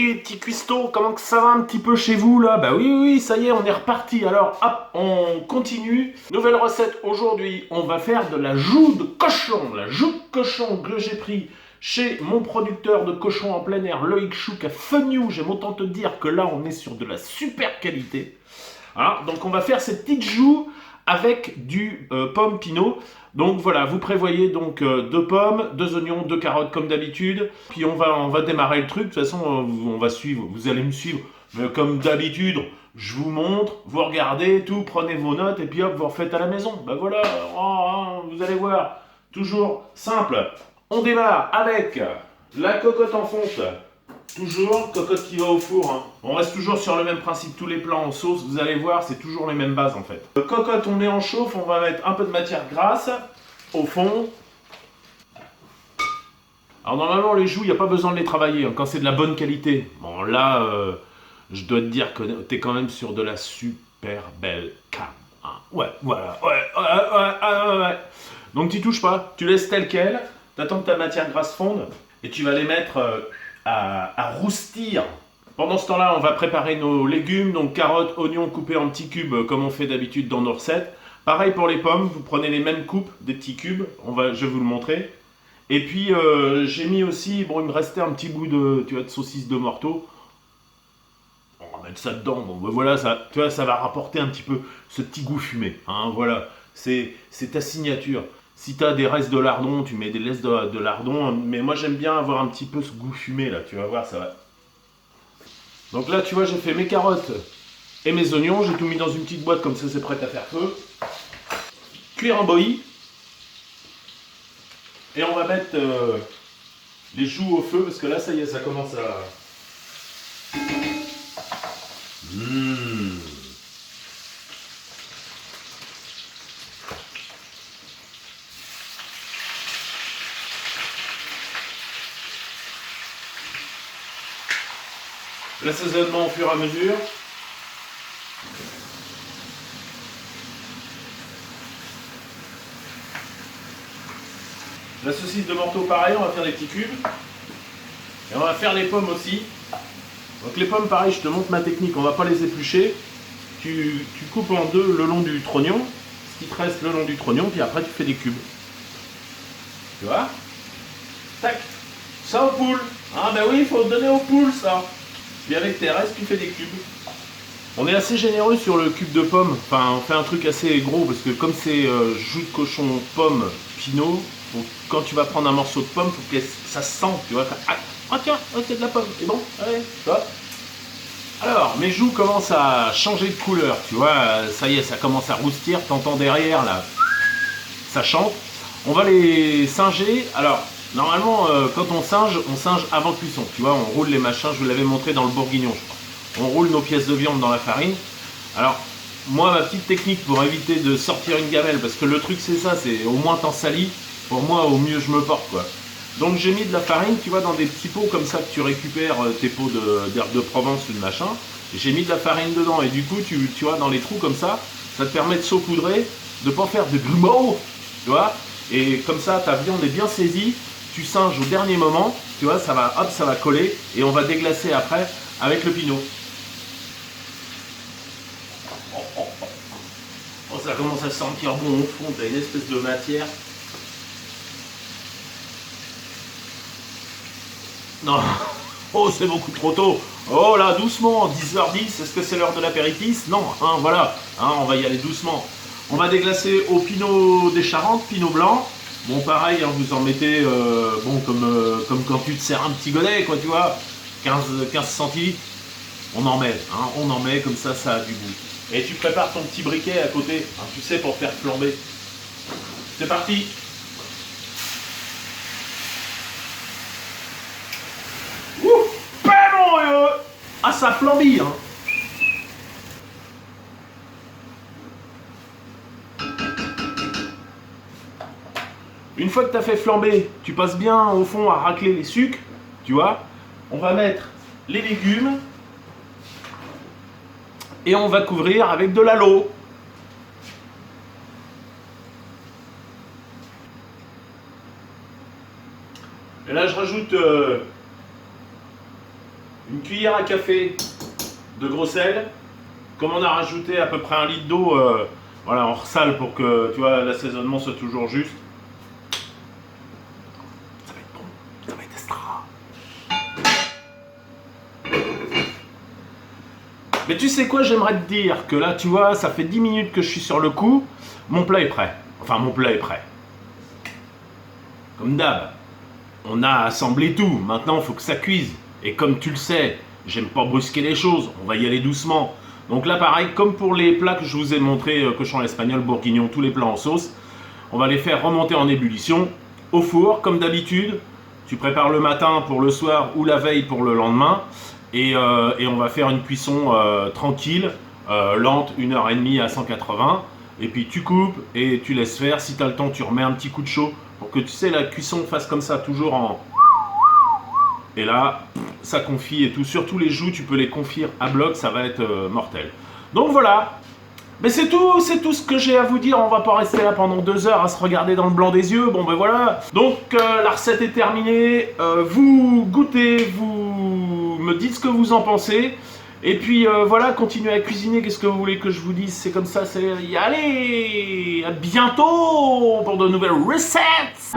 les petits cuistots, comment que ça va un petit peu chez vous là? Bah oui, oui, ça y est, on est reparti. Alors hop, on continue. Nouvelle recette aujourd'hui, on va faire de la joue de cochon. La joue de cochon que j'ai pris chez mon producteur de cochon en plein air, Loïc Chouk à Fenioux. J'aime autant te dire que là, on est sur de la super qualité. Hein, donc on va faire ces petites joues avec du pomme pinot. Donc voilà, vous prévoyez donc 2 pommes, 2 oignons, 2 carottes comme d'habitude. Puis on va démarrer le truc. De toute façon, on va suivre, vous allez me suivre. Mais comme d'habitude, je vous montre, vous regardez tout, prenez vos notes et puis hop, vous refaites à la maison. Ben voilà, vous allez voir. Toujours simple. On démarre avec la cocotte en fonte. Toujours cocotte qui va au four. Hein. On reste toujours sur le même principe, tous les plats en sauce, vous allez voir, c'est toujours les mêmes bases en fait. Cocotte, on met en chauffe, on va mettre un peu de matière grasse au fond. Alors normalement les joues, il n'y a pas besoin de les travailler hein, quand c'est de la bonne qualité. Bon là, je dois te dire que t'es quand même sur de la super belle carne. Hein. Ouais, voilà, ouais. Donc tu touches pas, tu laisses tel quel, t'attends que ta matière grasse fonde et tu vas les mettre à roustir. Pendant ce temps-là, on va préparer nos légumes, donc carottes, oignons coupés en petits cubes comme on fait d'habitude dans nos recettes. Pareil pour les pommes, vous prenez les mêmes coupes, des petits cubes, je vais vous le montrer. Et puis j'ai mis aussi, bon il me restait un petit bout de saucisse de morteau. On va mettre ça dedans, bon ben voilà, ça, tu vois, ça va rapporter un petit peu ce petit goût fumé. Hein, voilà, c'est ta signature. Si tu as des restes de lardon, tu mets des restes de lardon, mais moi j'aime bien avoir un petit peu ce goût fumé là, tu vas voir, ça va. Donc là, tu vois, j'ai fait mes carottes et mes oignons, j'ai tout mis dans une petite boîte comme ça, c'est prêt à faire feu. Cuire en bouillie. Et on va mettre les joues au feu parce que là, ça y est, ça commence à. Mmh. L'assaisonnement au fur et à mesure. La saucisse de morteau, pareil, on va faire des petits cubes. Et on va faire les pommes aussi. Donc les pommes, pareil, je te montre ma technique, on va pas les éplucher. Tu coupes en deux le long du trognon, ce qui te reste le long du trognon, puis après tu fais des cubes. Tu vois? Tac. Ça aux poules. Ah ben oui, il faut donner aux poules ça. Puis avec tes restes, tu fais des cubes. On est assez généreux sur le cube de pommes. Enfin, on fait un truc assez gros parce que comme c'est joue de cochon, pomme, pinot, quand tu vas prendre un morceau de pomme, faut que ça se sente, tu vois. Ah tiens, c'est de la pomme. Et bon, allez, tu vois. Alors, mes joues commencent à changer de couleur, tu vois. Ça y est, ça commence à roustir. T'entends derrière là, ça chante. On va les singer. Alors, normalement, quand on singe avant cuisson. Tu vois, on roule les machins. Je vous l'avais montré dans le bourguignon, je crois. On roule nos pièces de viande dans la farine. Alors, moi, ma petite technique pour éviter de sortir une gamelle, parce que le truc c'est ça, c'est au moins t'en salis, pour moi au mieux je me porte quoi. Donc j'ai mis de la farine, tu vois, dans des petits pots comme ça que tu récupères tes pots d'herbe de Provence ou de machin. J'ai mis de la farine dedans et du coup, tu vois, dans les trous comme ça te permet de saupoudrer, de pas faire de grumeaux, tu vois. Et comme ça, ta viande est bien saisie, tu singes au dernier moment, tu vois, ça va, hop, ça va coller et on va déglacer après avec le pinot. Oh, ça commence à sentir bon au fond, t'as une espèce de matière. Non, oh c'est beaucoup trop tôt. Oh là, doucement, 10h10, est-ce que c'est l'heure de l'apéritif? Non, hein, voilà, hein, on va y aller doucement. On va déglacer au pinot des Charentes, pinot blanc. Bon pareil, hein, vous en mettez, bon comme quand tu te sers un petit godet, quoi, tu vois, 15 centilitres. On en met, hein, on en met, comme ça a du goût. Et tu prépares ton petit briquet à côté, hein, tu sais, pour faire flamber. C'est parti. Ouh, pas bon, ah, ça flambille, hein. Une fois que tu as fait flamber, tu passes bien au fond à racler les sucres, tu vois. On va mettre les légumes et on va couvrir avec de l'alo. Et là, je rajoute une cuillère à café de gros sel. Comme on a rajouté à peu près 1 litre d'eau, voilà, on ressale pour que tu vois l'assaisonnement soit toujours juste. Ça va être bon, ça va être extra. Mais tu sais quoi, j'aimerais te dire que là, tu vois, ça fait 10 minutes que je suis sur le coup, mon plat est prêt. Enfin, mon plat est prêt. Comme d'hab, on a assemblé tout, maintenant il faut que ça cuise. Et comme tu le sais, j'aime pas brusquer les choses, on va y aller doucement. Donc là pareil, comme pour les plats que je vous ai montré, cochon à l'espagnol, bourguignon, tous les plats en sauce, on va les faire remonter en ébullition au four, comme d'habitude. Tu prépares le matin pour le soir ou la veille pour le lendemain. Et on va faire une cuisson tranquille, lente, 1h30 à 180. Et puis tu coupes et tu laisses faire. Si tu as le temps, tu remets un petit coup de chaud pour que tu sais la cuisson fasse comme ça, toujours en... Et là, ça confit et tout. Surtout les joues, tu peux les confire à bloc, ça va être mortel. Donc voilà. Mais c'est tout ce que j'ai à vous dire. On va pas rester là pendant 2 heures à se regarder dans le blanc des yeux. Bon ben voilà. Donc la recette est terminée. Vous goûtez, vous me dites ce que vous en pensez. Et puis voilà, continuez à cuisiner. Qu'est-ce que vous voulez que je vous dise? C'est comme ça, c'est... Allez, à bientôt pour de nouvelles recettes.